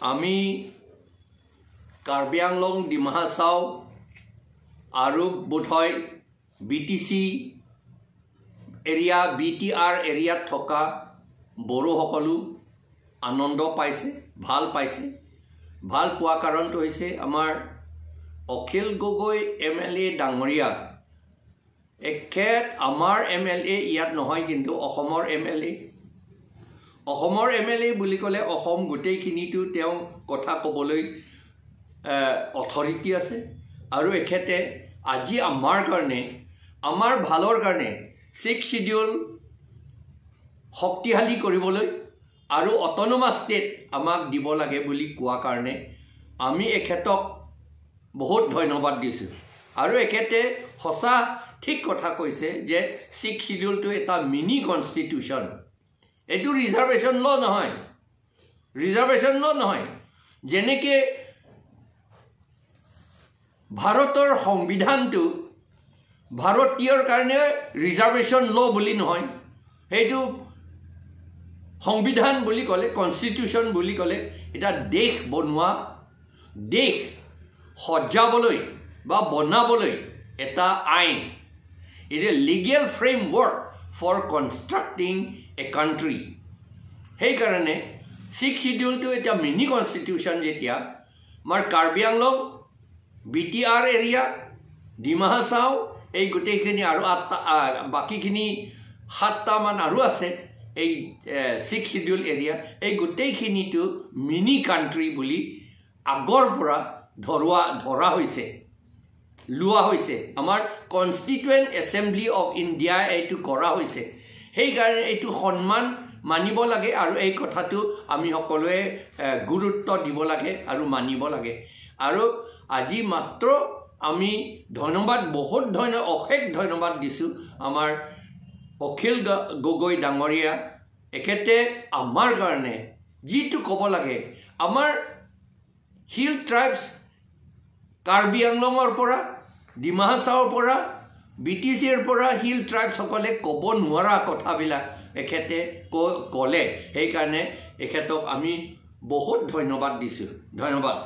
আমি কাৰ্বি আংলং ডিমা হাছাও আৰু বোধহয় বিটিচি এৰিয়া বিটিআৰ এৰিয়াত থকা বড়োসকলো আনন্দ পাইছে ভাল পাইছে ভাল পোৱা কাৰণটো হৈছে আমাৰ অখিল গগৈ এমএলএ ডাঙৰীয়া এখেত আমাৰ এমএলএ ইয়াত নহয় কিন্তু অসমৰ এমএলএ বুলি ক'লে অসম গোটেইখিনিতো তেওঁ কথা ক'বলৈ অথৰিটি আছে আৰু এখেতে আজি আমাৰ কাৰণে আমাৰ ভালৰ কাৰণে 6 শিডিউল শক্তিশালী কৰিবলৈ আৰু অট'নমাছ ষ্টেট আমাক দিব লাগে বুলি কোৱা কাৰণে আমি এখেতক বহুত ধন্যবাদ দিছোঁ আৰু এখেতে সঁচা ঠিক কথা কৈছে যে 6 শিডিউলটো এটা মিনি কনষ্টিটিউশ্যন এইটো ৰিজাৰ্ভেশ্যন ল নহয় যেনেকৈ ভাৰতৰ সংবিধানটো ভাৰতীয়ৰ কাৰণে ৰিজাৰ্ভেশ্যন ল বুলি নহয় সেইটো সংবিধান বুলি ক'লে কনষ্টিটিউশ্যন বুলি ক'লে এটা দেশ বনোৱা দেশ সজাবলৈ বা বনাবলৈ এটা আইন it a legal framework for constructing a country সেইকাৰণে 6 শিডিউলটো এটা মিনি কনষ্টিটিউশ্যন যেতিয়া আমাৰ কাৰ্বি আংলং বিটিআৰ এৰিয়া ডিমা হাছাও এই গোটেইখিনি আৰু 8টা বাকীখিনি 7টামান আৰু আছে এই 6 শিডিউল এৰিয়া এই গোটেইখিনিটো মিনি কাণ্ট্ৰি বুলি আগৰ পৰা ধৰা হৈছে লোৱা হৈছে আমাৰ কনষ্টিটুৱেণ্ট এছেম্বলি অফ ইণ্ডিয়া এইটো কৰা হৈছে সেইকাৰণে এইটো সন্মান মানিব লাগে আৰু এই কথাটো আমি সকলোৱে গুৰুত্ব দিব লাগে আৰু মানিব লাগে আৰু আজি মাত্ৰ আমি ধন্যবাদ অশেষ ধন্যবাদ দিছোঁ আমাৰ অখিল গগৈ ডাঙৰীয়া এখেতে আমাৰ কাৰণে যিটো ক'ব লাগে আমাৰ হিল ট্ৰাইবছ কাৰ্বি আংলঙৰ পৰা ডিমা হাছাওৰ পৰা বিটিচিৰ পৰা হিল ট্ৰাইবছসকলে ক'ব নোৱাৰা কথাবিলাক এখেতে ক'লে সেইকাৰণে এখেতক আমি বহুত ধন্যবাদ দিছোঁ ধন্যবাদ